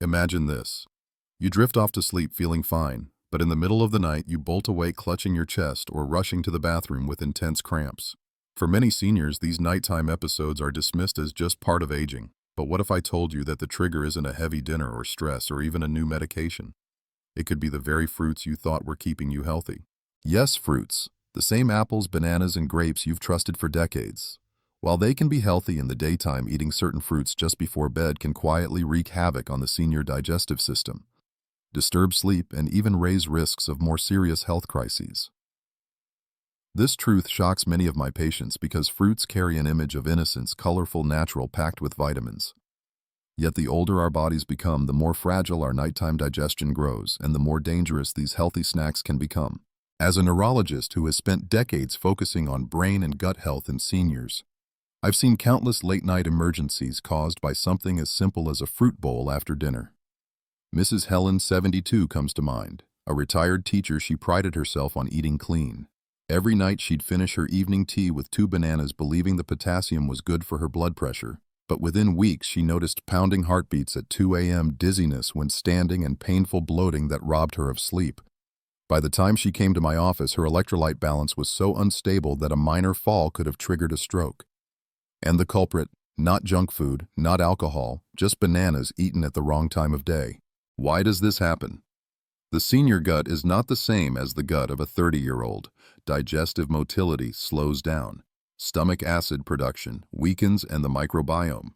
Imagine this. You drift off to sleep feeling fine, but in the middle of the night you bolt awake clutching your chest or rushing to the bathroom with intense cramps. For many seniors, these nighttime episodes are dismissed as just part of aging. But what if I told you that the trigger isn't a heavy dinner or stress or even a new medication? It could be the very fruits you thought were keeping you healthy. Yes, fruits. The same apples, bananas, and grapes you've trusted for decades. While they can be healthy in the daytime, eating certain fruits just before bed can quietly wreak havoc on the senior digestive system, disturb sleep, and even raise risks of more serious health crises. This truth shocks many of my patients because fruits carry an image of innocence, colorful, natural, packed with vitamins. Yet the older our bodies become, the more fragile our nighttime digestion grows, and the more dangerous these healthy snacks can become. As a neurologist who has spent decades focusing on brain and gut health in seniors, I've seen countless late-night emergencies caused by something as simple as a fruit bowl after dinner. Mrs. Helen, 72, comes to mind. A retired teacher, she prided herself on eating clean. Every night she'd finish her evening tea with 2 bananas, believing the potassium was good for her blood pressure. But within weeks she noticed pounding heartbeats at 2 a.m., dizziness when standing, and painful bloating that robbed her of sleep. By the time she came to my office, her electrolyte balance was so unstable that a minor fall could have triggered a stroke. And the culprit, not junk food, not alcohol, just bananas eaten at the wrong time of day. Why does this happen? The senior gut is not the same as the gut of a 30-year-old. Digestive motility slows down. Stomach acid production weakens, and the microbiome,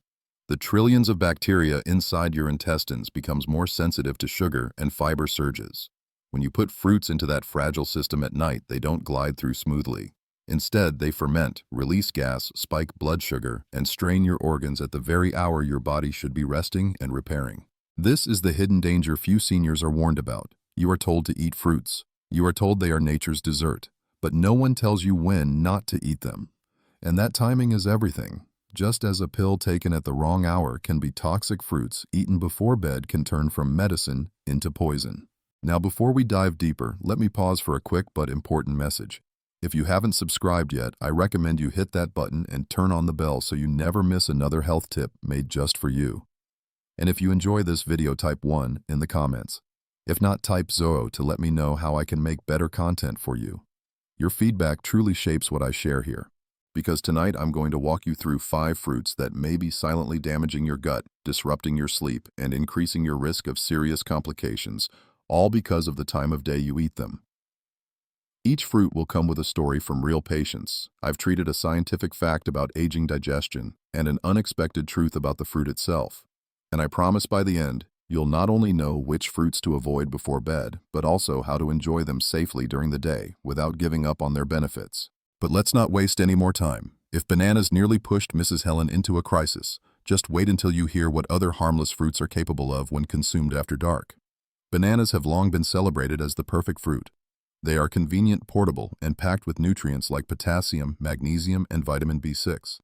the trillions of bacteria inside your intestines, becomes more sensitive to sugar, and fiber surges. When you put fruits into that fragile system at night, they don't glide through smoothly. Instead, they ferment, release gas, spike blood sugar, and strain your organs at the very hour your body should be resting and repairing. This is the hidden danger few seniors are warned about. You are told to eat fruits. You are told they are nature's dessert. But no one tells you when not to eat them. And that timing is everything. Just as a pill taken at the wrong hour can be toxic, fruits eaten before bed can turn from medicine into poison. Now, before we dive deeper, let me pause for a quick but important message. If you haven't subscribed yet, I recommend you hit that button and turn on the bell so you never miss another health tip made just for you. And if you enjoy this video, type 1 in the comments. If not, type 0 to let me know how I can make better content for you. Your feedback truly shapes what I share here. Because tonight I'm going to walk you through 5 fruits that may be silently damaging your gut, disrupting your sleep, and increasing your risk of serious complications, all because of the time of day you eat them. Each fruit will come with a story from real patients. I've treated a scientific fact about aging digestion and an unexpected truth about the fruit itself. And I promise by the end, you'll not only know which fruits to avoid before bed, but also how to enjoy them safely during the day without giving up on their benefits. But let's not waste any more time. If bananas nearly pushed Mrs. Helen into a crisis, just wait until you hear what other harmless fruits are capable of when consumed after dark. Bananas have long been celebrated as the perfect fruit. They are convenient, portable, and packed with nutrients like potassium, magnesium, and vitamin B6.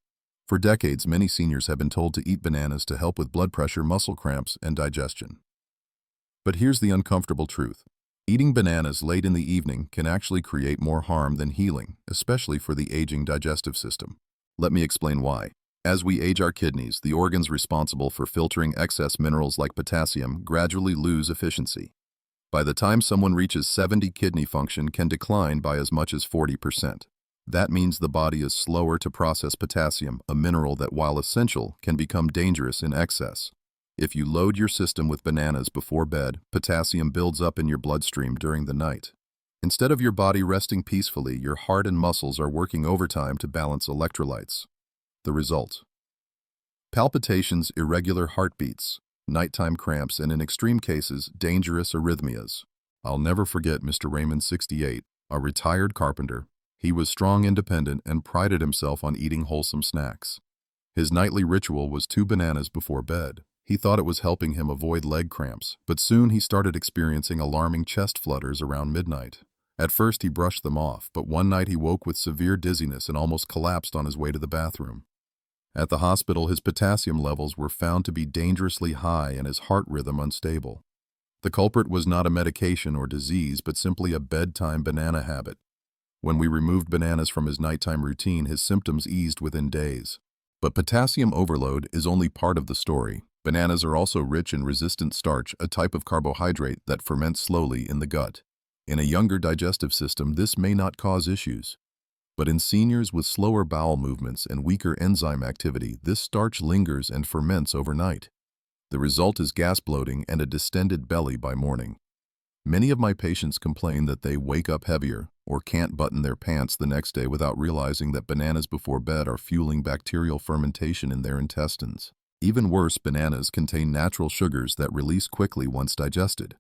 For decades, many seniors have been told to eat bananas to help with blood pressure, muscle cramps, and digestion. But here's the uncomfortable truth. Eating bananas late in the evening can actually create more harm than healing, especially for the aging digestive system. Let me explain why. As we age, our kidneys, the organs responsible for filtering excess minerals like potassium, gradually lose efficiency. By the time someone reaches 70, kidney function can decline by as much as 40%. That means the body is slower to process potassium, a mineral that, while essential, can become dangerous in excess. If you load your system with bananas before bed, potassium builds up in your bloodstream during the night. Instead of your body resting peacefully, your heart and muscles are working overtime to balance electrolytes. The result: palpitations, irregular heartbeats, nighttime cramps, and in extreme cases, dangerous arrhythmias. I'll never forget Mr. Raymond, 68, a retired carpenter. He was strong, independent, and prided himself on eating wholesome snacks. His nightly ritual was 2 bananas before bed. He thought it was helping him avoid leg cramps, but soon he started experiencing alarming chest flutters around midnight. At first he brushed them off, but one night he woke with severe dizziness and almost collapsed on his way to the bathroom. At the hospital, his potassium levels were found to be dangerously high and his heart rhythm unstable. The culprit was not a medication or disease, but simply a bedtime banana habit. When we removed bananas from his nighttime routine, his symptoms eased within days. But potassium overload is only part of the story. Bananas are also rich in resistant starch, a type of carbohydrate that ferments slowly in the gut. In a younger digestive system, this may not cause issues. But in seniors with slower bowel movements and weaker enzyme activity, this starch lingers and ferments overnight. The result is gas bloating and a distended belly by morning. Many of my patients complain that they wake up heavier or can't button their pants the next day without realizing that bananas before bed are fueling bacterial fermentation in their intestines. Even worse, bananas contain natural sugars that release quickly once digested.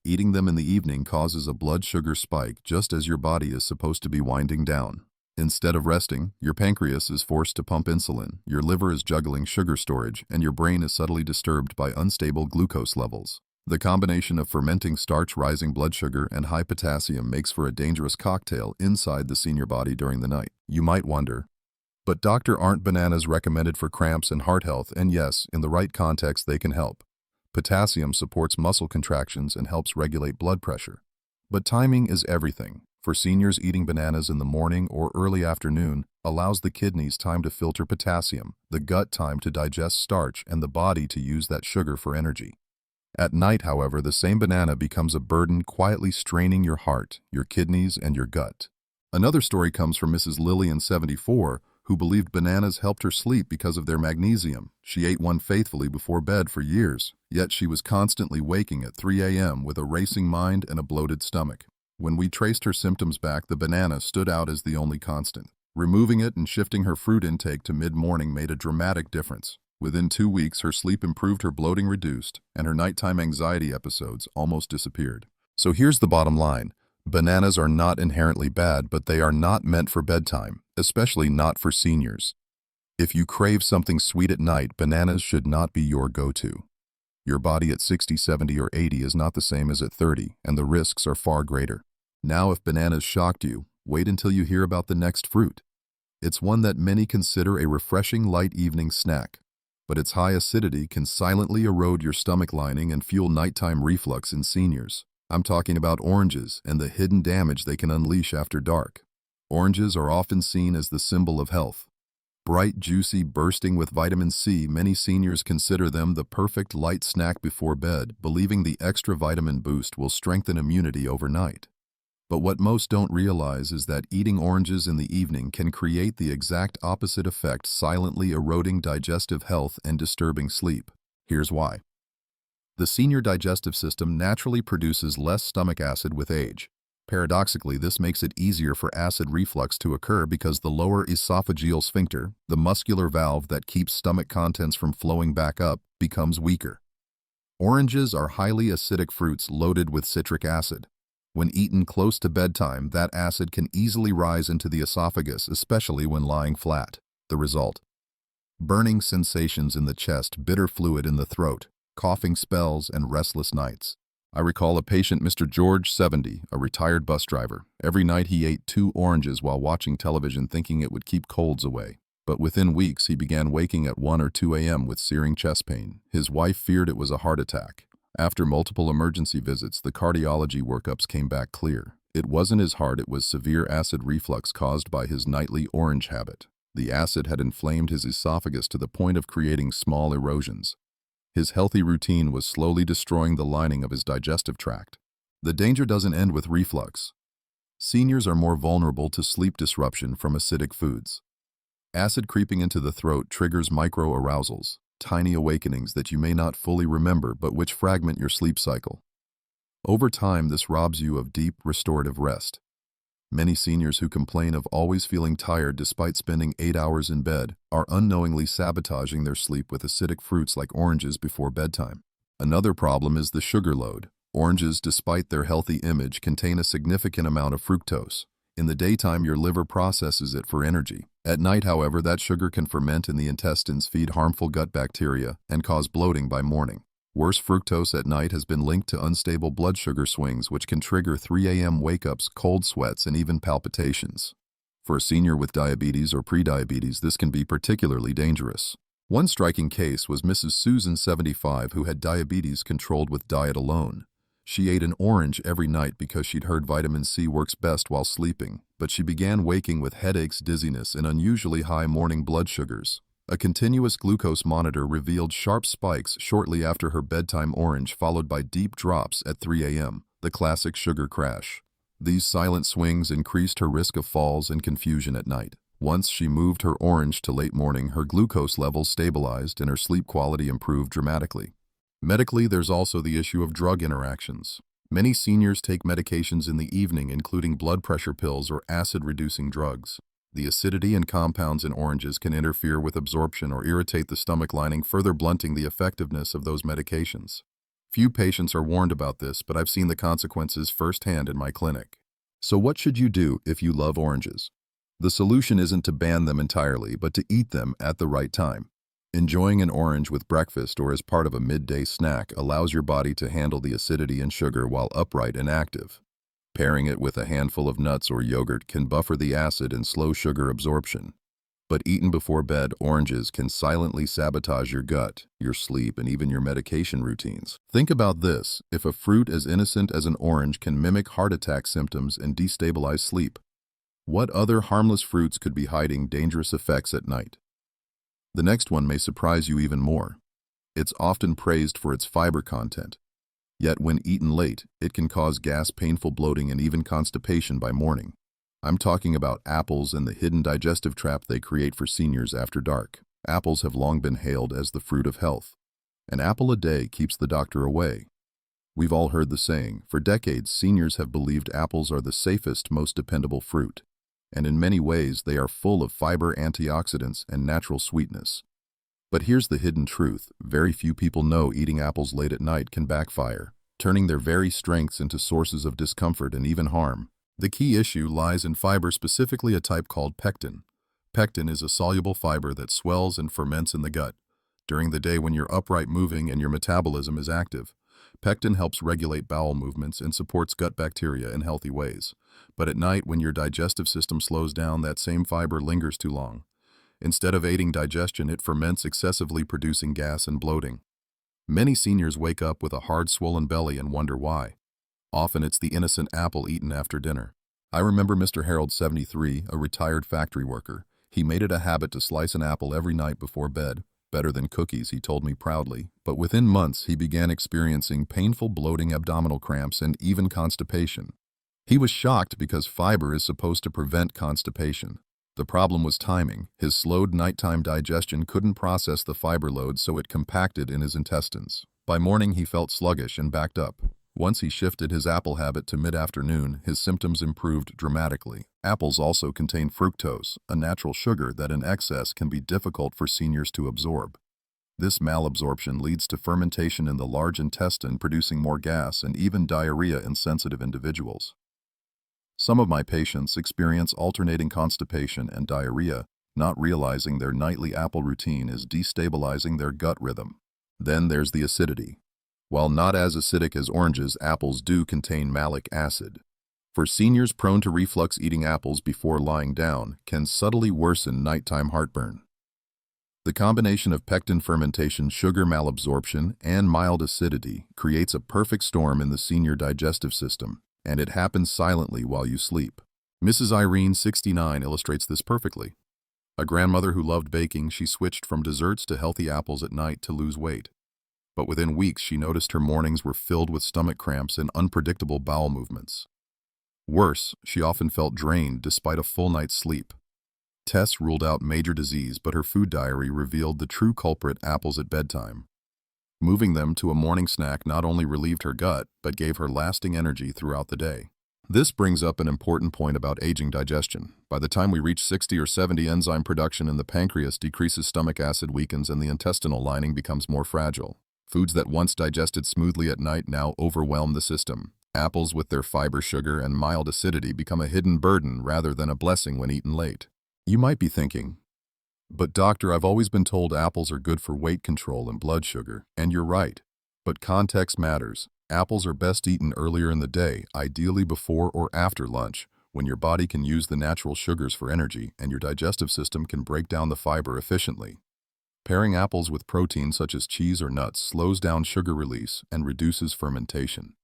Eating them in the evening causes a blood sugar spike just as your body is supposed to be winding down. Instead of resting, your pancreas is forced to pump insulin, your liver is juggling sugar storage, and your brain is subtly disturbed by unstable glucose levels. The combination of fermenting starch, rising blood sugar, and high potassium makes for a dangerous cocktail inside the senior body during the night. You might wonder, but doctor, aren't bananas recommended for cramps and heart health? And yes, in the right context they can help. Potassium supports muscle contractions and helps regulate blood pressure. But timing is everything. For seniors, eating bananas in the morning or early afternoon allows the kidneys time to filter potassium, the gut time to digest starch, and the body to use that sugar for energy. At night, however, the same banana becomes a burden, quietly straining your heart, your kidneys, and your gut. Another story comes from Mrs. Lillian, 74, who believed bananas helped her sleep because of their magnesium. She ate one faithfully before bed for years, yet she was constantly waking at 3 a.m. with a racing mind and a bloated stomach. When we traced her symptoms back, the banana stood out as the only constant. Removing it and shifting her fruit intake to mid-morning made a dramatic difference. Within 2 weeks, her sleep improved, her bloating reduced, and her nighttime anxiety episodes almost disappeared. So here's the bottom line. Bananas are not inherently bad, but they are not meant for bedtime, especially not for seniors. If you crave something sweet at night, bananas should not be your go-to. Your body at 60, 70, or 80 is not the same as at 30, and the risks are far greater. Now, if bananas shocked you, wait until you hear about the next fruit. It's one that many consider a refreshing light evening snack, but its high acidity can silently erode your stomach lining and fuel nighttime reflux in seniors. I'm talking about oranges and the hidden damage they can unleash after dark. Oranges are often seen as the symbol of health. Bright, juicy, bursting with vitamin C, many seniors consider them the perfect light snack before bed, believing the extra vitamin boost will strengthen immunity overnight. But what most don't realize is that eating oranges in the evening can create the exact opposite effect, silently eroding digestive health and disturbing sleep. Here's why. The senior digestive system naturally produces less stomach acid with age. Paradoxically, this makes it easier for acid reflux to occur because the lower esophageal sphincter, the muscular valve that keeps stomach contents from flowing back up, becomes weaker. Oranges are highly acidic fruits loaded with citric acid. When eaten close to bedtime, that acid can easily rise into the esophagus, especially when lying flat. The result? Burning sensations in the chest, bitter fluid in the throat, coughing spells, and restless nights. I recall a patient, Mr. George, 70, a retired bus driver. Every night he ate 2 oranges while watching television, thinking it would keep colds away. But within weeks, he began waking at 1 or 2 a.m. with searing chest pain. His wife feared it was a heart attack. After multiple emergency visits, the cardiology workups came back clear. It wasn't his heart, it was severe acid reflux caused by his nightly orange habit. The acid had inflamed his esophagus to the point of creating small erosions. His healthy routine was slowly destroying the lining of his digestive tract. The danger doesn't end with reflux. Seniors are more vulnerable to sleep disruption from acidic foods. Acid creeping into the throat triggers micro-arousals, tiny awakenings that you may not fully remember but which fragment your sleep cycle. Over time, this robs you of deep, restorative rest. Many seniors who complain of always feeling tired despite spending 8 hours in bed are unknowingly sabotaging their sleep with acidic fruits like oranges before bedtime. Another problem is the sugar load. Oranges, despite their healthy image, contain a significant amount of fructose. In the daytime, your liver processes it for energy. At night, however, that sugar can ferment in the intestines, feed harmful gut bacteria, and cause bloating by morning. Worse, fructose at night has been linked to unstable blood sugar swings, which can trigger 3 a.m. wake-ups, cold sweats, and even palpitations. For a senior with diabetes or prediabetes, this can be particularly dangerous. One striking case was Mrs. Susan, 75, who had diabetes controlled with diet alone. She ate an orange every night because she'd heard vitamin C works best while sleeping, but she began waking with headaches, dizziness, and unusually high morning blood sugars. A continuous glucose monitor revealed sharp spikes shortly after her bedtime orange, followed by deep drops at 3 a.m., the classic sugar crash. These silent swings increased her risk of falls and confusion at night. Once she moved her orange to late morning, her glucose levels stabilized and her sleep quality improved dramatically. Medically, there's also the issue of drug interactions. Many seniors take medications in the evening, including blood pressure pills or acid-reducing drugs. The acidity and compounds in oranges can interfere with absorption or irritate the stomach lining, further blunting the effectiveness of those medications. Few patients are warned about this, but I've seen the consequences firsthand in my clinic. So what should you do if you love oranges? The solution isn't to ban them entirely, but to eat them at the right time. Enjoying an orange with breakfast or as part of a midday snack allows your body to handle the acidity and sugar while upright and active. Pairing it with a handful of nuts or yogurt can buffer the acid and slow sugar absorption. But eaten before bed, oranges can silently sabotage your gut, your sleep, and even your medication routines. Think about this: if a fruit as innocent as an orange can mimic heart attack symptoms and destabilize sleep, what other harmless fruits could be hiding dangerous effects at night? The next one may surprise you even more. It's often praised for its fiber content. Yet when eaten late, it can cause gas, painful bloating, and even constipation by morning. I'm talking about apples and the hidden digestive trap they create for seniors after dark. Apples have long been hailed as the fruit of health. An apple a day keeps the doctor away. We've all heard the saying. For decades, seniors have believed apples are the safest, most dependable fruit. And in many ways, they are full of fiber, antioxidants, and natural sweetness. But here's the hidden truth: very few people know eating apples late at night can backfire, turning their very strengths into sources of discomfort and even harm. The key issue lies in fiber, specifically a type called pectin. Pectin is a soluble fiber that swells and ferments in the gut. During the day when you're upright, moving, and your metabolism is active, pectin helps regulate bowel movements and supports gut bacteria in healthy ways. But at night, when your digestive system slows down, that same fiber lingers too long. Instead of aiding digestion, it ferments excessively, producing gas and bloating. Many seniors wake up with a hard, swollen belly and wonder why. Often it's the innocent apple eaten after dinner. I remember Mr. Harold, 73, a retired factory worker. He made it a habit to slice an apple every night before bed. Better than cookies, he told me proudly. But within months, he began experiencing painful bloating, abdominal cramps, and even constipation. He was shocked because fiber is supposed to prevent constipation. The problem was timing. His slowed nighttime digestion couldn't process the fiber load, so it compacted in his intestines. By morning, he felt sluggish and backed up. Once he shifted his apple habit to mid-afternoon, his symptoms improved dramatically. Apples also contain fructose, a natural sugar that in excess can be difficult for seniors to absorb. This malabsorption leads to fermentation in the large intestine, producing more gas and even diarrhea in sensitive individuals. Some of my patients experience alternating constipation and diarrhea, not realizing their nightly apple routine is destabilizing their gut rhythm. Then there's the acidity. While not as acidic as oranges, apples do contain malic acid. For seniors prone to reflux, eating apples before lying down can subtly worsen nighttime heartburn. The combination of pectin fermentation, sugar malabsorption, and mild acidity creates a perfect storm in the senior digestive system, and it happens silently while you sleep. Mrs. Irene, 69, illustrates this perfectly. A grandmother who loved baking, she switched from desserts to healthy apples at night to lose weight. But within weeks, she noticed her mornings were filled with stomach cramps and unpredictable bowel movements. Worse, she often felt drained despite a full night's sleep. Tests ruled out major disease, but her food diary revealed the true culprit: apples at bedtime. Moving them to a morning snack not only relieved her gut, but gave her lasting energy throughout the day. This brings up an important point about aging digestion. By the time we reach 60 or 70, enzyme production in the pancreas decreases, stomach acid weakens, and the intestinal lining becomes more fragile. Foods that once digested smoothly at night now overwhelm the system. Apples, with their fiber, sugar, and mild acidity, become a hidden burden rather than a blessing when eaten late. You might be thinking, "But doctor, I've always been told apples are good for weight control and blood sugar." And you're right. But context matters. Apples are best eaten earlier in the day, ideally before or after lunch, when your body can use the natural sugars for energy and your digestive system can break down the fiber efficiently. Pairing apples with protein such as cheese or nuts slows down sugar release and reduces fermentation.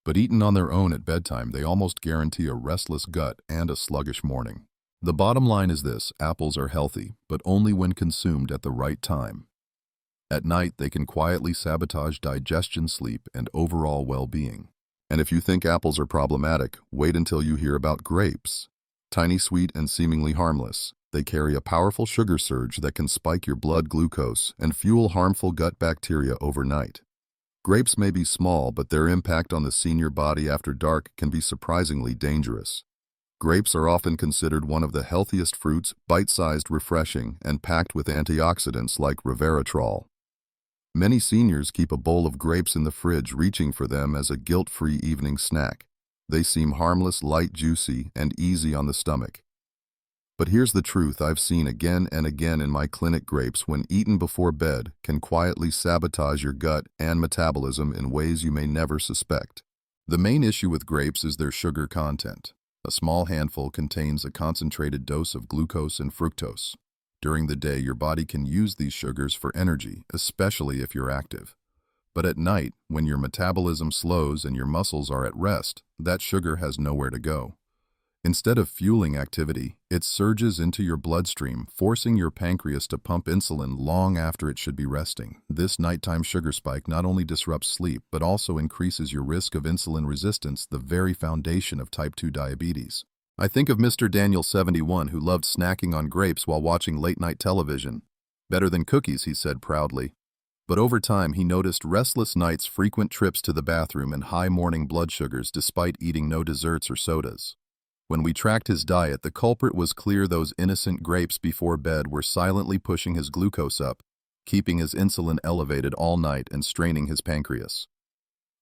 But eaten on their own at bedtime, they almost guarantee a restless gut and a sluggish morning. The bottom line is this: apples are healthy, but only when consumed at the right time. At night, they can quietly sabotage digestion, sleep, and overall well-being. And if you think apples are problematic, wait until you hear about grapes. Tiny, sweet, and seemingly harmless, they carry a powerful sugar surge that can spike your blood glucose and fuel harmful gut bacteria overnight. Grapes may be small, but their impact on the senior body after dark can be surprisingly dangerous. Grapes are often considered one of the healthiest fruits, bite-sized, refreshing, and packed with antioxidants like resveratrol. Many seniors keep a bowl of grapes in the fridge, reaching for them as a guilt-free evening snack. They seem harmless, light, juicy, and easy on the stomach. But here's the truth I've seen again and again in my clinic: grapes, when eaten before bed, can quietly sabotage your gut and metabolism in ways you may never suspect. The main issue with grapes is their sugar content. A small handful contains a concentrated dose of glucose and fructose. During the day, your body can use these sugars for energy, especially if you're active. But at night, when your metabolism slows and your muscles are at rest, that sugar has nowhere to go. Instead of fueling activity, it surges into your bloodstream, forcing your pancreas to pump insulin long after it should be resting. This nighttime sugar spike not only disrupts sleep, but also increases your risk of insulin resistance, the very foundation of type 2 diabetes. I think of Mr. Daniel, 71, who loved snacking on grapes while watching late-night television. "Better than cookies," he said proudly. But over time, he noticed restless nights, frequent trips to the bathroom, and high morning blood sugars despite eating no desserts or sodas. When we tracked his diet, the culprit was clear: those innocent grapes before bed were silently pushing his glucose up, keeping his insulin elevated all night and straining his pancreas.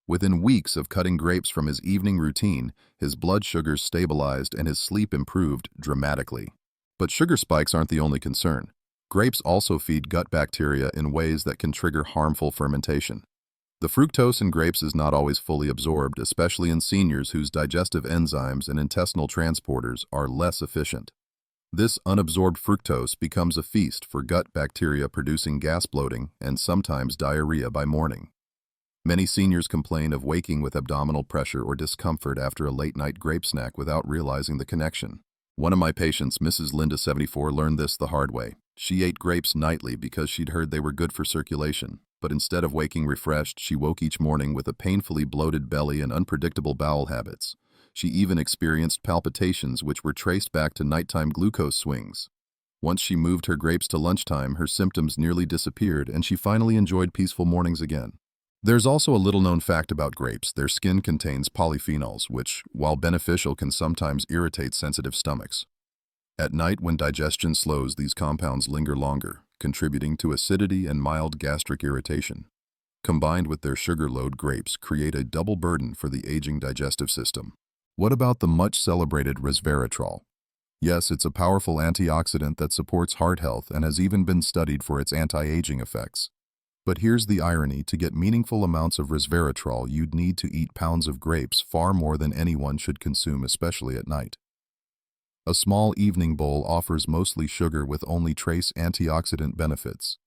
Within weeks of cutting grapes from his evening routine, his blood sugars stabilized and his sleep improved dramatically. But sugar spikes aren't the only concern. Grapes also feed gut bacteria in ways that can trigger harmful fermentation. The fructose in grapes is not always fully absorbed, especially in seniors whose digestive enzymes and intestinal transporters are less efficient. This unabsorbed fructose becomes a feast for gut bacteria, producing gas, bloating, and sometimes diarrhea by morning. Many seniors complain of waking with abdominal pressure or discomfort after a late-night grape snack without realizing the connection. One of my patients, Mrs. Linda, 74, learned this the hard way. She ate grapes nightly because she'd heard they were good for circulation. But instead of waking refreshed, she woke each morning with a painfully bloated belly and unpredictable bowel habits. She even experienced palpitations, which were traced back to nighttime glucose swings. Once she moved her grapes to lunchtime, her symptoms nearly disappeared, and she finally enjoyed peaceful mornings again. There's also a little-known fact about grapes. Their skin contains polyphenols, which, while beneficial, can sometimes irritate sensitive stomachs. At night, when digestion slows, these compounds linger longer, contributing to acidity and mild gastric irritation. Combined with their sugar load, grapes create a double burden for the aging digestive system. What about the much-celebrated resveratrol? Yes, it's a powerful antioxidant that supports heart health and has even been studied for its anti-aging effects. But here's the irony: to get meaningful amounts of resveratrol, you'd need to eat pounds of grapes, far more than anyone should consume, especially at night. A small evening bowl offers mostly sugar with only trace antioxidant benefits.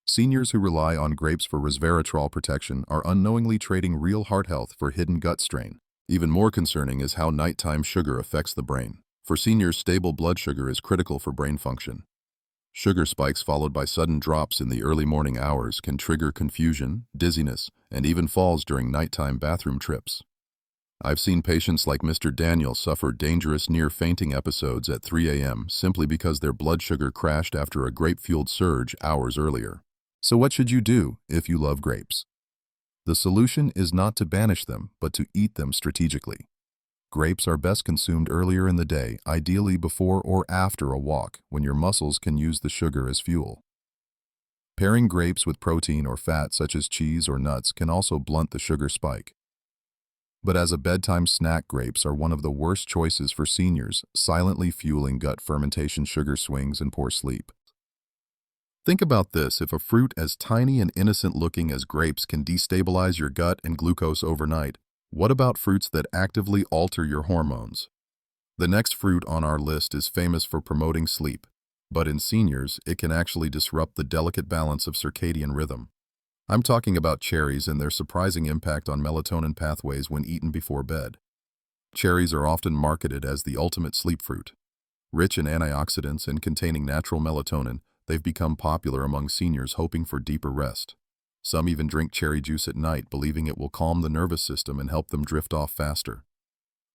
Seniors who rely on grapes for resveratrol protection are unknowingly trading real heart health for hidden gut strain. Even more concerning is how nighttime sugar affects the brain. For seniors, stable blood sugar is critical for brain function. Sugar spikes followed by sudden drops in the early morning hours can trigger confusion, dizziness, and even falls during nighttime bathroom trips. I've seen patients like Mr. Daniel suffer dangerous near-fainting episodes at 3 a.m. simply because their blood sugar crashed after a grape-fueled surge hours earlier. So what should you do if you love grapes? The solution is not to banish them, but to eat them strategically. Grapes are best consumed earlier in the day, ideally before or after a walk, when your muscles can use the sugar as fuel. Pairing grapes with protein or fat such as cheese or nuts can also blunt the sugar spike. But as a bedtime snack, grapes are one of the worst choices for seniors, silently fueling gut fermentation, sugar swings, and poor sleep. Think about this: if a fruit as tiny and innocent-looking as grapes can destabilize your gut and glucose overnight, what about fruits that actively alter your hormones? The next fruit on our list is famous for promoting sleep, but in seniors, it can actually disrupt the delicate balance of circadian rhythm. I'm talking about cherries and their surprising impact on melatonin pathways when eaten before bed. Cherries are often marketed as the ultimate sleep fruit. Rich in antioxidants and containing natural melatonin, they've become popular among seniors hoping for deeper rest. Some even drink cherry juice at night, believing it will calm the nervous system and help them drift off faster.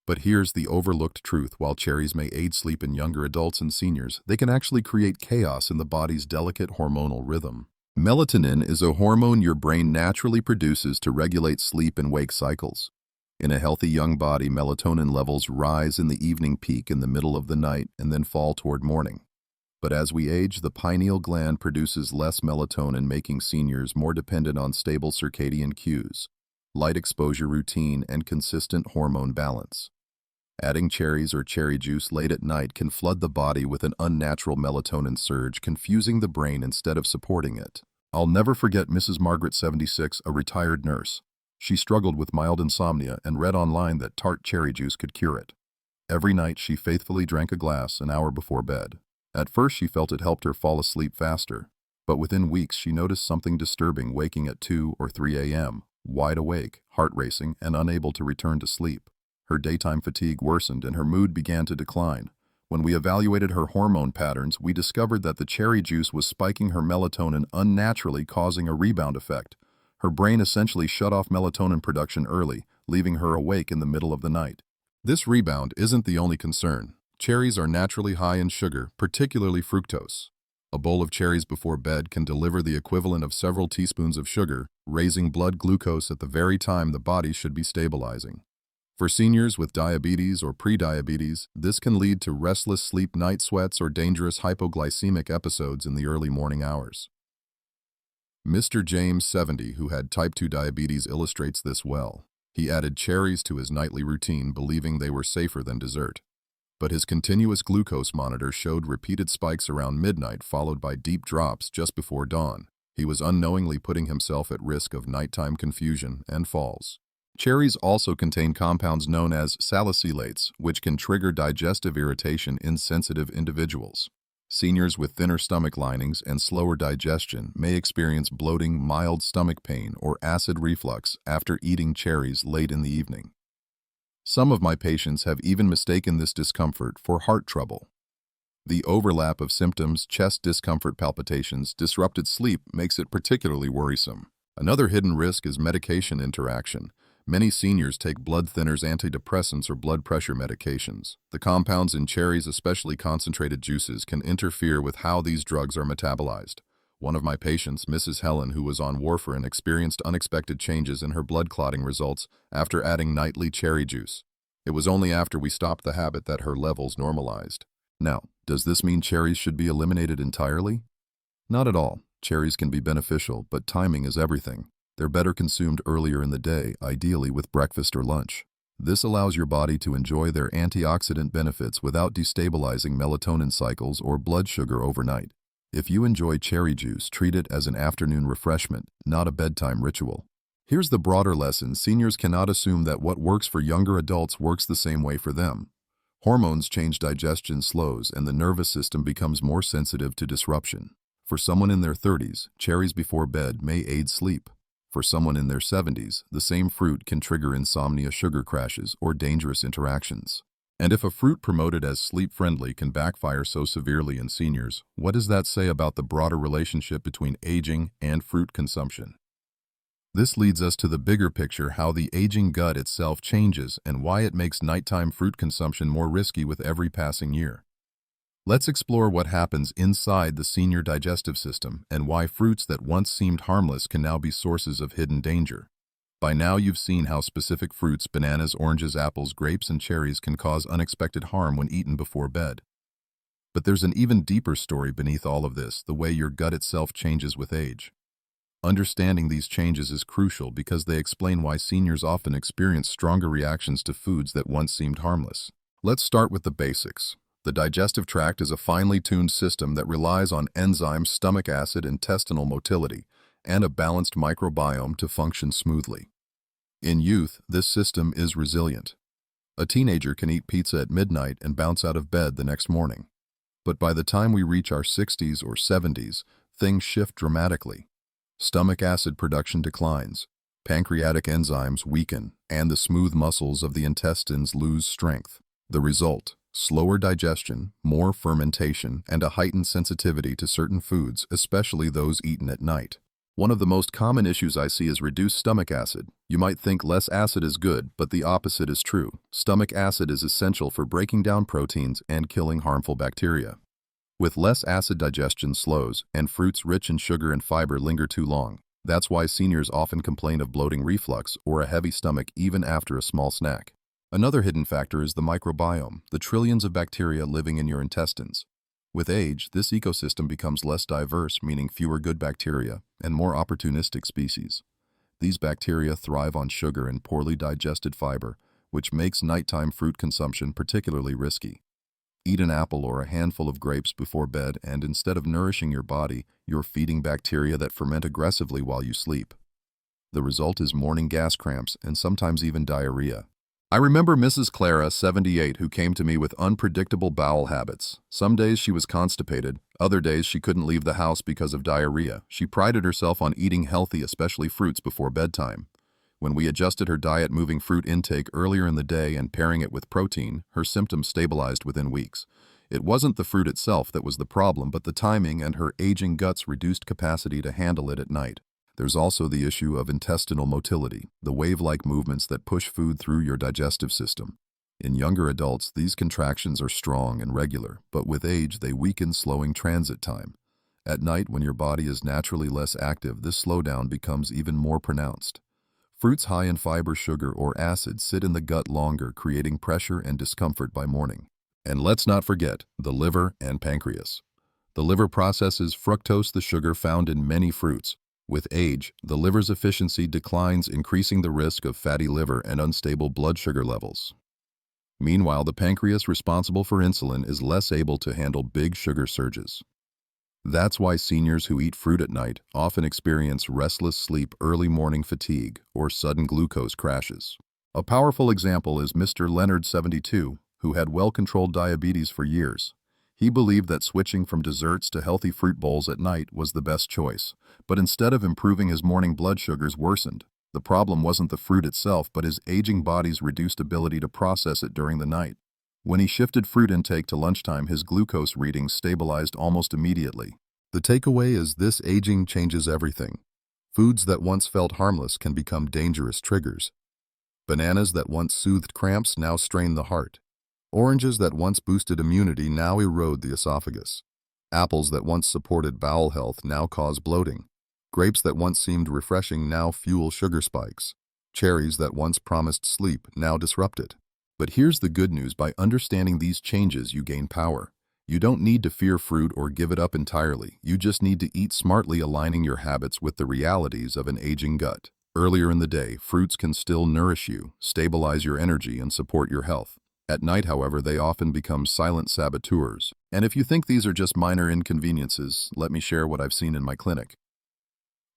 But here's the overlooked truth: while cherries may aid sleep in younger adults and seniors, they can actually create chaos in the body's delicate hormonal rhythm. Melatonin is a hormone your brain naturally produces to regulate sleep and wake cycles. In a healthy young body, melatonin levels rise in the evening, peak in the middle of the night, and then fall toward morning. But as we age, the pineal gland produces less melatonin, making seniors more dependent on stable circadian cues, light exposure routine, and consistent hormone balance. Adding cherries or cherry juice late at night can flood the body with an unnatural melatonin surge, confusing the brain instead of supporting it. I'll never forget Mrs. Margaret, 76, a retired nurse. She struggled with mild insomnia and read online that tart cherry juice could cure it. Every night she faithfully drank a glass an hour before bed. At first she felt it helped her fall asleep faster, but within weeks she noticed something disturbing, waking at 2 or 3 a.m., wide awake, heart racing, and unable to return to sleep. Her daytime fatigue worsened and her mood began to decline. When we evaluated her hormone patterns, we discovered that the cherry juice was spiking her melatonin unnaturally, causing a rebound effect. Her brain essentially shut off melatonin production early, leaving her awake in the middle of the night. This rebound isn't the only concern. Cherries are naturally high in sugar, particularly fructose. A bowl of cherries before bed can deliver the equivalent of several teaspoons of sugar, raising blood glucose at the very time the body should be stabilizing. For seniors with diabetes or prediabetes, this can lead to restless sleep, night sweats, or dangerous hypoglycemic episodes in the early morning hours. Mr. James, 70, who had type 2 diabetes, illustrates this well. He added cherries to his nightly routine, believing they were safer than dessert. But his continuous glucose monitor showed repeated spikes around midnight, followed by deep drops just before dawn. He was unknowingly putting himself at risk of nighttime confusion and falls. Cherries also contain compounds known as salicylates, which can trigger digestive irritation in sensitive individuals. Seniors with thinner stomach linings and slower digestion may experience bloating, mild stomach pain, or acid reflux after eating cherries late in the evening. Some of my patients have even mistaken this discomfort for heart trouble. The overlap of symptoms, chest discomfort, palpitations, disrupted sleep, makes it particularly worrisome. Another hidden risk is medication interaction. Many seniors take blood thinners, antidepressants, or blood pressure medications. The compounds in cherries, especially concentrated juices, can interfere with how these drugs are metabolized. One of my patients, Mrs. Helen, who was on warfarin, experienced unexpected changes in her blood clotting results after adding nightly cherry juice. It was only after we stopped the habit that her levels normalized. Now, does this mean cherries should be eliminated entirely? Not at all. Cherries can be beneficial, but timing is everything. They're better consumed earlier in the day, ideally with breakfast or lunch. This allows your body to enjoy their antioxidant benefits without destabilizing melatonin cycles or blood sugar overnight. If you enjoy cherry juice, treat it as an afternoon refreshment, not a bedtime ritual. Here's the broader lesson: seniors cannot assume that what works for younger adults works the same way for them. Hormones change, digestion slows, and the nervous system becomes more sensitive to disruption. For someone in their 30s, cherries before bed may aid sleep. For someone in their 70s, the same fruit can trigger insomnia, sugar crashes, or dangerous interactions. And if a fruit promoted as sleep-friendly can backfire so severely in seniors, what does that say about the broader relationship between aging and fruit consumption? This leads us to the bigger picture: how the aging gut itself changes and why it makes nighttime fruit consumption more risky with every passing year. Let's explore what happens inside the senior digestive system and why fruits that once seemed harmless can now be sources of hidden danger. By now you've seen how specific fruits, bananas, oranges, apples, grapes, and cherries can cause unexpected harm when eaten before bed. But there's an even deeper story beneath all of this: the way your gut itself changes with age. Understanding these changes is crucial because they explain why seniors often experience stronger reactions to foods that once seemed harmless. Let's start with the basics. The digestive tract is a finely tuned system that relies on enzymes, stomach acid, intestinal motility, and a balanced microbiome to function smoothly. In youth, this system is resilient. A teenager can eat pizza at midnight and bounce out of bed the next morning. But by the time we reach our 60s or 70s, things shift dramatically. Stomach acid production declines, pancreatic enzymes weaken, and the smooth muscles of the intestines lose strength. The result: slower digestion, more fermentation, and a heightened sensitivity to certain foods, especially those eaten at night. One of the most common issues I see is reduced stomach acid. You might think less acid is good, but the opposite is true. Stomach acid is essential for breaking down proteins and killing harmful bacteria. With less acid, digestion slows, and fruits rich in sugar and fiber linger too long. That's why seniors often complain of bloating, reflux, or a heavy stomach even after a small snack. Another hidden factor is the microbiome, the trillions of bacteria living in your intestines. With age, this ecosystem becomes less diverse, meaning fewer good bacteria and more opportunistic species. These bacteria thrive on sugar and poorly digested fiber, which makes nighttime fruit consumption particularly risky. Eat an apple or a handful of grapes before bed, and instead of nourishing your body, you're feeding bacteria that ferment aggressively while you sleep. The result is morning gas cramps and sometimes even diarrhea. I remember Mrs. Clara, 78, who came to me with unpredictable bowel habits. Some days she was constipated, other days she couldn't leave the house because of diarrhea. She prided herself on eating healthy, especially fruits, before bedtime. When we adjusted her diet, moving fruit intake earlier in the day and pairing it with protein, her symptoms stabilized within weeks. It wasn't the fruit itself that was the problem, but the timing and her aging gut's reduced capacity to handle it at night. There's also the issue of intestinal motility, the wave-like movements that push food through your digestive system. In younger adults, these contractions are strong and regular, but with age, they weaken, slowing transit time. At night, when your body is naturally less active, this slowdown becomes even more pronounced. Fruits high in fiber, sugar, or acid sit in the gut longer, creating pressure and discomfort by morning. And let's not forget the liver and pancreas. The liver processes fructose, the sugar found in many fruits. With age, the liver's efficiency declines, increasing the risk of fatty liver and unstable blood sugar levels. Meanwhile, the pancreas, responsible for insulin, is less able to handle big sugar surges. That's why seniors who eat fruit at night often experience restless sleep, early morning fatigue, or sudden glucose crashes. A powerful example is Mr. Leonard, 72, who had well-controlled diabetes for years. He believed that switching from desserts to healthy fruit bowls at night was the best choice, but instead of improving, his morning blood sugars worsened. The problem wasn't the fruit itself, but his aging body's reduced ability to process it during the night. When he shifted fruit intake to lunchtime, his glucose readings stabilized almost immediately. The takeaway is this: aging changes everything. Foods that once felt harmless can become dangerous triggers. Bananas that once soothed cramps now strain the heart. Oranges that once boosted immunity now erode the esophagus. Apples that once supported bowel health now cause bloating. Grapes that once seemed refreshing now fuel sugar spikes. Cherries that once promised sleep now disrupt it. But here's the good news: by understanding these changes, you gain power. You don't need to fear fruit or give it up entirely. You just need to eat smartly, aligning your habits with the realities of an aging gut. Earlier in the day, fruits can still nourish you, stabilize your energy, and support your health. At night, however, they often become silent saboteurs. And if you think these are just minor inconveniences, let me share what I've seen in my clinic.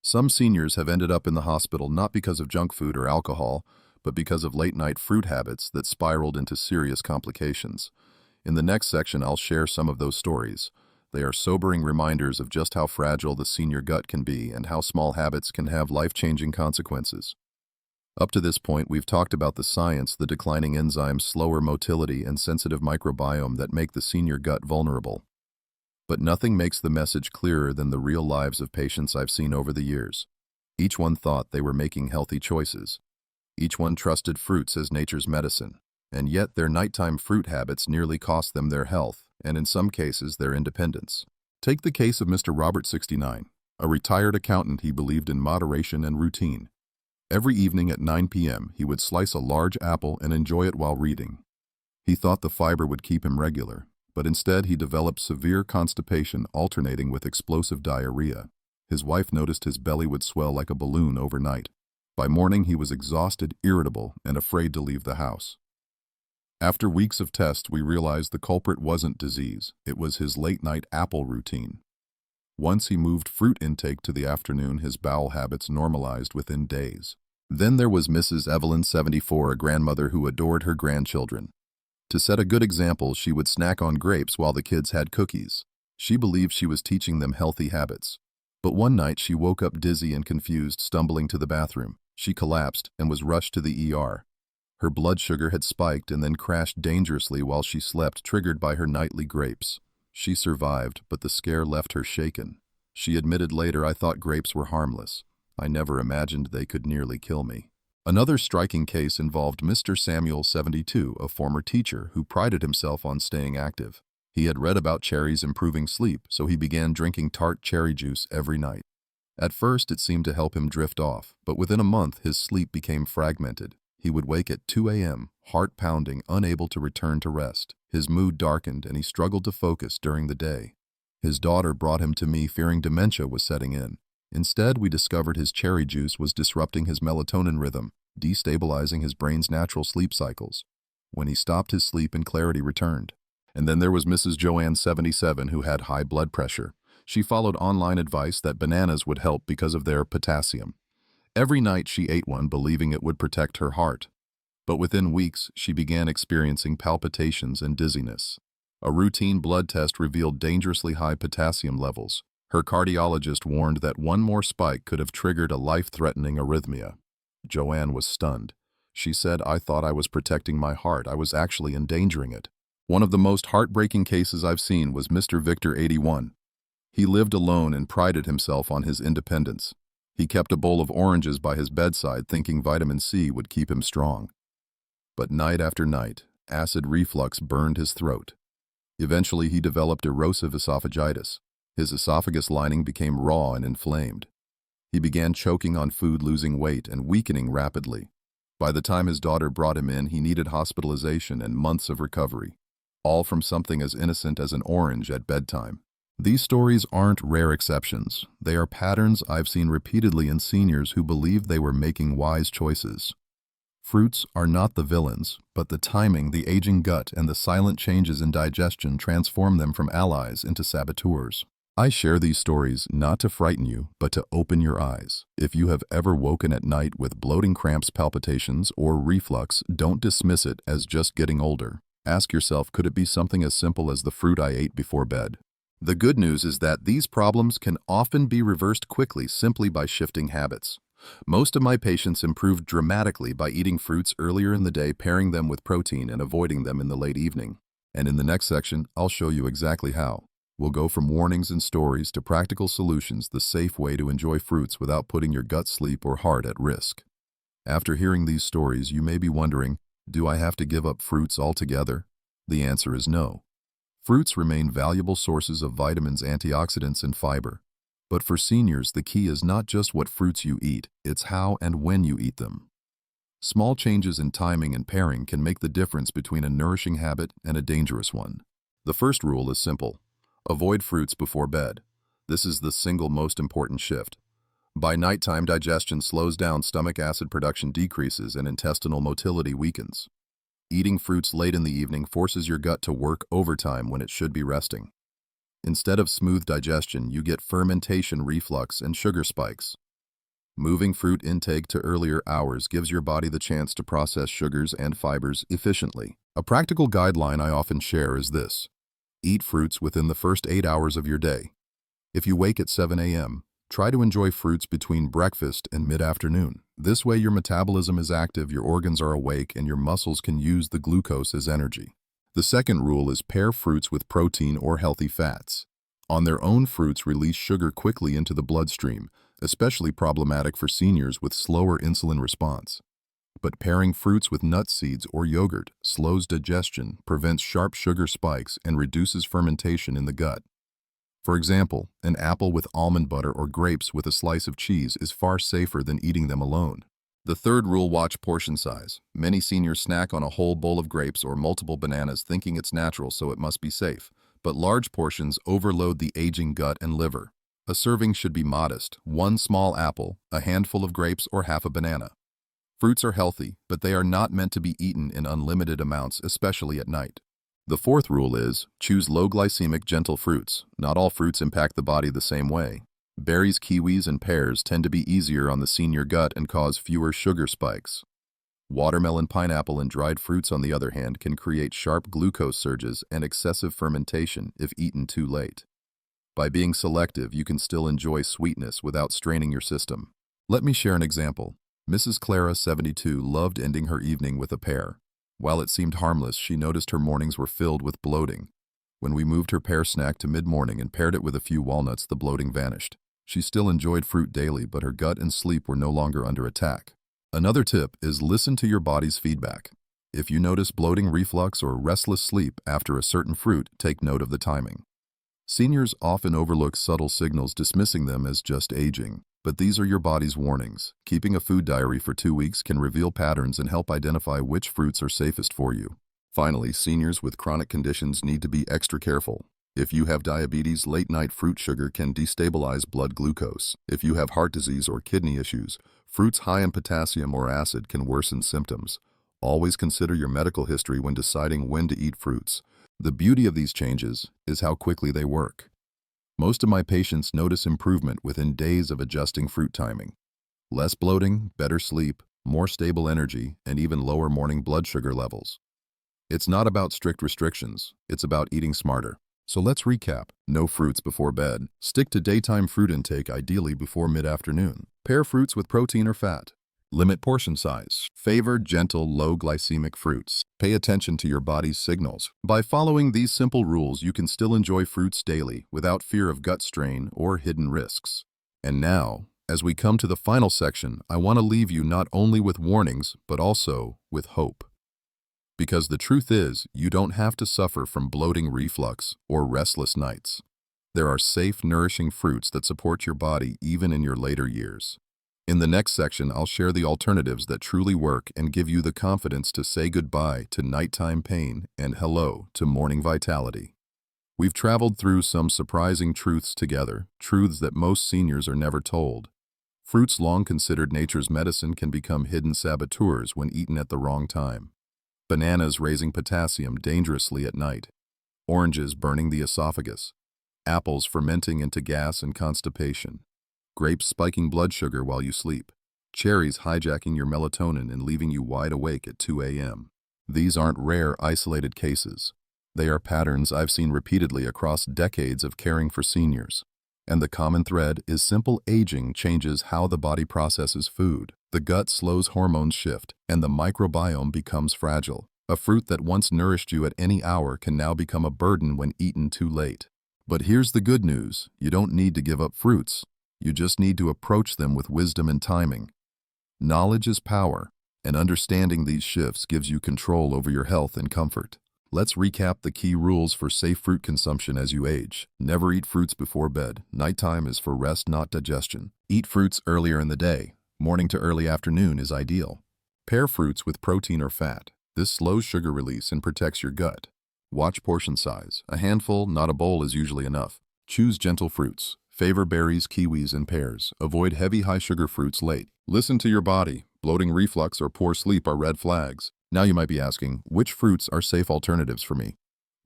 Some seniors have ended up in the hospital not because of junk food or alcohol, but because of late-night fruit habits that spiraled into serious complications. In the next section, I'll share some of those stories. They are sobering reminders of just how fragile the senior gut can be and how small habits can have life-changing consequences. Up to this point, we've talked about the science, the declining enzymes, slower motility, and sensitive microbiome that make the senior gut vulnerable. But nothing makes the message clearer than the real lives of patients I've seen over the years. Each one thought they were making healthy choices. Each one trusted fruits as nature's medicine. And yet their nighttime fruit habits nearly cost them their health, and in some cases their independence. Take the case of Mr. Robert, 69, a retired accountant. He believed in moderation and routine. Every evening at 9 p.m., he would slice a large apple and enjoy it while reading. He thought the fiber would keep him regular, but instead he developed severe constipation alternating with explosive diarrhea. His wife noticed his belly would swell like a balloon overnight. By morning, he was exhausted, irritable, and afraid to leave the house. After weeks of tests, we realized the culprit wasn't disease. It was his late-night apple routine. Once he moved fruit intake to the afternoon, his bowel habits normalized within days. Then there was Mrs. Evelyn, 74, a grandmother who adored her grandchildren. To set a good example, she would snack on grapes while the kids had cookies. She believed she was teaching them healthy habits. But one night she woke up dizzy and confused, stumbling to the bathroom. She collapsed and was rushed to the ER. Her blood sugar had spiked and then crashed dangerously while she slept, triggered by her nightly grapes. She survived, but the scare left her shaken. She admitted later, "I thought grapes were harmless. I never imagined they could nearly kill me." Another striking case involved Mr. Samuel, 72, a former teacher who prided himself on staying active. He had read about cherries improving sleep, so he began drinking tart cherry juice every night. At first, it seemed to help him drift off, but within a month, his sleep became fragmented. He would wake at 2 a.m., heart pounding, unable to return to rest. His mood darkened, and he struggled to focus during the day. His daughter brought him to me, fearing dementia was setting in. Instead, we discovered his cherry juice was disrupting his melatonin rhythm, destabilizing his brain's natural sleep cycles. When he stopped his sleep and clarity returned. And then there was Mrs. Joanne, 77, who had high blood pressure. She followed online advice that bananas would help because of their potassium. Every night she ate one, believing it would protect her heart. But within weeks, she began experiencing palpitations and dizziness. A routine blood test revealed dangerously high potassium levels. Her cardiologist warned that one more spike could have triggered a life-threatening arrhythmia. Joanne was stunned. She said, "I thought I was protecting my heart. I was actually endangering it." One of the most heartbreaking cases I've seen was Mr. Victor, 81. He lived alone and prided himself on his independence. He kept a bowl of oranges by his bedside, thinking vitamin C would keep him strong. But night after night, acid reflux burned his throat. Eventually, he developed erosive esophagitis. His esophagus lining became raw and inflamed. He began choking on food, losing weight, and weakening rapidly. By the time his daughter brought him in, he needed hospitalization and months of recovery, all from something as innocent as an orange at bedtime. These stories aren't rare exceptions. They are patterns I've seen repeatedly in seniors who believed they were making wise choices. Fruits are not the villains, but the timing, the aging gut, and the silent changes in digestion transform them from allies into saboteurs. I share these stories not to frighten you, but to open your eyes. If you have ever woken at night with bloating, cramps, palpitations, or reflux, don't dismiss it as just getting older. Ask yourself, could it be something as simple as the fruit I ate before bed? The good news is that these problems can often be reversed quickly simply by shifting habits. Most of my patients improved dramatically by eating fruits earlier in the day, pairing them with protein, and avoiding them in the late evening. And in the next section, I'll show you exactly how. We'll go from warnings and stories to practical solutions, the safe way to enjoy fruits without putting your gut, sleep, or heart at risk. After hearing these stories, you may be wondering, do I have to give up fruits altogether? The answer is no. Fruits remain valuable sources of vitamins, antioxidants, and fiber. But for seniors, the key is not just what fruits you eat, it's how and when you eat them. Small changes in timing and pairing can make the difference between a nourishing habit and a dangerous one. The first rule is simple. Avoid fruits before bed. This is the single most important shift. By nighttime, digestion slows down, stomach acid production decreases, and intestinal motility weakens. Eating fruits late in the evening forces your gut to work overtime when it should be resting. Instead of smooth digestion, you get fermentation, reflux, and sugar spikes. Moving fruit intake to earlier hours gives your body the chance to process sugars and fibers efficiently. A practical guideline I often share is this. Eat fruits within the first 8 hours of your day. If you wake at 7 a.m., try to enjoy fruits between breakfast and mid-afternoon. This way your metabolism is active, your organs are awake, and your muscles can use the glucose as energy. The second rule is pair fruits with protein or healthy fats. On their own, fruits release sugar quickly into the bloodstream, especially problematic for seniors with slower insulin response. But pairing fruits with nut seeds or yogurt slows digestion, prevents sharp sugar spikes, and reduces fermentation in the gut. For example, an apple with almond butter or grapes with a slice of cheese is far safer than eating them alone. The third rule, watch portion size. Many seniors snack on a whole bowl of grapes or multiple bananas thinking it's natural, so it must be safe. But large portions overload the aging gut and liver. A serving should be modest, 1 small apple, a handful of grapes, or half a banana. Fruits are healthy, but they are not meant to be eaten in unlimited amounts, especially at night. The fourth rule is, choose low glycemic, gentle fruits. Not all fruits impact the body the same way. Berries, kiwis, and pears tend to be easier on the senior gut and cause fewer sugar spikes. Watermelon, pineapple, and dried fruits, on the other hand, can create sharp glucose surges and excessive fermentation if eaten too late. By being selective, you can still enjoy sweetness without straining your system. Let me share an example. Mrs. Clara, 72, loved ending her evening with a pear. While it seemed harmless, she noticed her mornings were filled with bloating. When we moved her pear snack to mid-morning and paired it with a few walnuts, the bloating vanished. She still enjoyed fruit daily, but her gut and sleep were no longer under attack. Another tip is listen to your body's feedback. If you notice bloating, reflux, or restless sleep after a certain fruit, take note of the timing. Seniors often overlook subtle signals, dismissing them as just aging. But these are your body's warnings. Keeping a food diary for 2 weeks can reveal patterns and help identify which fruits are safest for you. Finally, seniors with chronic conditions need to be extra careful. If you have diabetes, late-night fruit sugar can destabilize blood glucose. If you have heart disease or kidney issues, fruits high in potassium or acid can worsen symptoms. Always consider your medical history when deciding when to eat fruits. The beauty of these changes is how quickly they work. Most of my patients notice improvement within days of adjusting fruit timing. Less bloating, better sleep, more stable energy, and even lower morning blood sugar levels. It's not about strict restrictions, it's about eating smarter. So let's recap. No fruits before bed. Stick to daytime fruit intake, ideally before mid-afternoon. Pair fruits with protein or fat. Limit portion size. Favor gentle, low glycemic fruits. Pay attention to your body's signals. By following these simple rules, you can still enjoy fruits daily without fear of gut strain or hidden risks. And now, as we come to the final section, I want to leave you not only with warnings, but also with hope. Because the truth is, you don't have to suffer from bloating, reflux, or restless nights. There are safe, nourishing fruits that support your body even in your later years. In the next section, I'll share the alternatives that truly work and give you the confidence to say goodbye to nighttime pain and hello to morning vitality. We've traveled through some surprising truths together, truths that most seniors are never told. Fruits long considered nature's medicine can become hidden saboteurs when eaten at the wrong time. Bananas raising potassium dangerously at night. Oranges burning the esophagus. Apples fermenting into gas and constipation. Grapes spiking blood sugar while you sleep. Cherries hijacking your melatonin and leaving you wide awake at 2 a.m. These aren't rare, isolated cases. They are patterns I've seen repeatedly across decades of caring for seniors. And the common thread is simple: aging changes how the body processes food. The gut slows hormones shift, and the microbiome becomes fragile. A fruit that once nourished you at any hour can now become a burden when eaten too late. But here's the good news: you don't need to give up fruits. You just need to approach them with wisdom and timing. Knowledge is power, and understanding these shifts gives you control over your health and comfort. Let's recap the key rules for safe fruit consumption as you age. Never eat fruits before bed. Nighttime is for rest, not digestion. Eat fruits earlier in the day. Morning to early afternoon is ideal. Pair fruits with protein or fat. This slows sugar release and protects your gut. Watch portion size. A handful, not a bowl, is usually enough. Choose gentle fruits. Favor berries, kiwis, and pears. Avoid heavy, high-sugar fruits late. Listen to your body. Bloating, reflux, or poor sleep are red flags. Now you might be asking, which fruits are safe alternatives for me?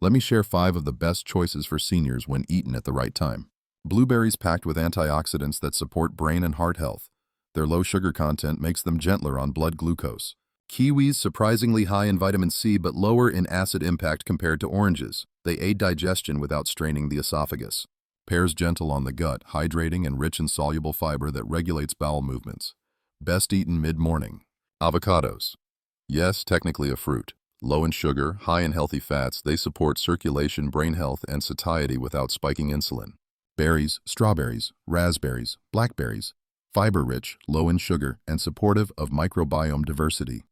Let me share 5 of the best choices for seniors when eaten at the right time. Blueberries, packed with antioxidants that support brain and heart health. Their low sugar content makes them gentler on blood glucose. Kiwis, surprisingly high in vitamin C but lower in acid impact compared to oranges. They aid digestion without straining the esophagus. Pears, gentle on the gut, hydrating and rich in soluble fiber that regulates bowel movements. Best eaten mid-morning. Avocados. Yes, technically a fruit. Low in sugar, high in healthy fats, they support circulation, brain health, and satiety without spiking insulin. Berries, strawberries, raspberries, blackberries. Fiber-rich, low in sugar, and supportive of microbiome diversity.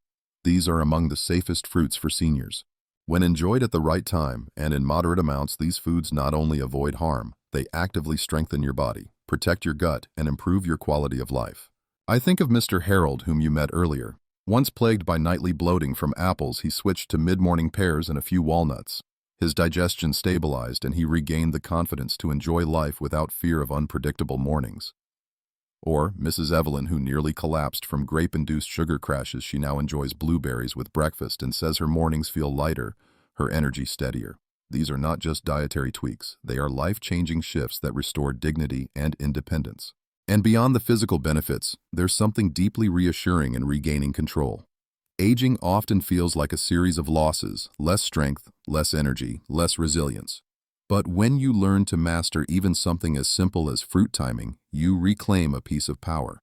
These are among the safest fruits for seniors. When enjoyed at the right time and in moderate amounts, these foods not only avoid harm, they actively strengthen your body, protect your gut, and improve your quality of life. I think of Mr. Harold, whom you met earlier. Once plagued by nightly bloating from apples, he switched to mid-morning pears and a few walnuts. His digestion stabilized and he regained the confidence to enjoy life without fear of unpredictable mornings. Or Mrs. Evelyn, who nearly collapsed from grape-induced sugar crashes, she now enjoys blueberries with breakfast and says her mornings feel lighter, her energy steadier. These are not just dietary tweaks, they are life-changing shifts that restore dignity and independence. And beyond the physical benefits, there's something deeply reassuring in regaining control. Aging often feels like a series of losses: less strength, less energy, less resilience. But when you learn to master even something as simple as fruit timing, you reclaim a piece of power.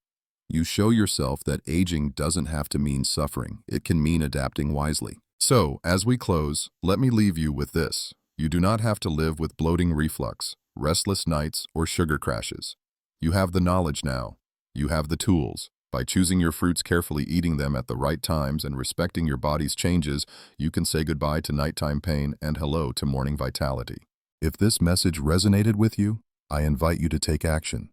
You show yourself that aging doesn't have to mean suffering. It can mean adapting wisely. So, as we close, let me leave you with this. You do not have to live with bloating reflux, restless nights, or sugar crashes. You have the knowledge now. You have the tools. By choosing your fruits carefully, eating them at the right times, and respecting your body's changes, you can say goodbye to nighttime pain and hello to morning vitality. If this message resonated with you, I invite you to take action.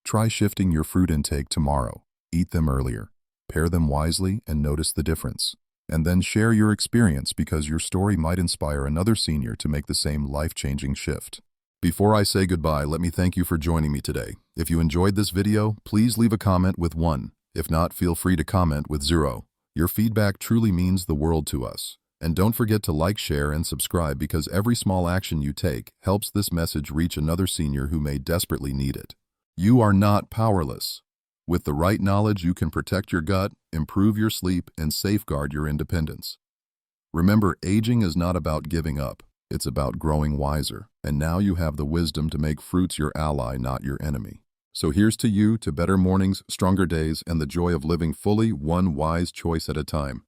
Try shifting your fruit intake tomorrow. Eat them earlier. Pair them wisely and notice the difference. And then share your experience, because your story might inspire another senior to make the same life-changing shift. Before I say goodbye, let me thank you for joining me today. If you enjoyed this video, please leave a comment with 1. If not, feel free to comment with 0. Your feedback truly means the world to us. And don't forget to like, share, and subscribe, because every small action you take helps this message reach another senior who may desperately need it. You are not powerless. With the right knowledge, you can protect your gut, improve your sleep, and safeguard your independence. Remember, aging is not about giving up. It's about growing wiser. And now you have the wisdom to make fruits your ally, not your enemy. So here's to you, to better mornings, stronger days, and the joy of living fully, one wise choice at a time.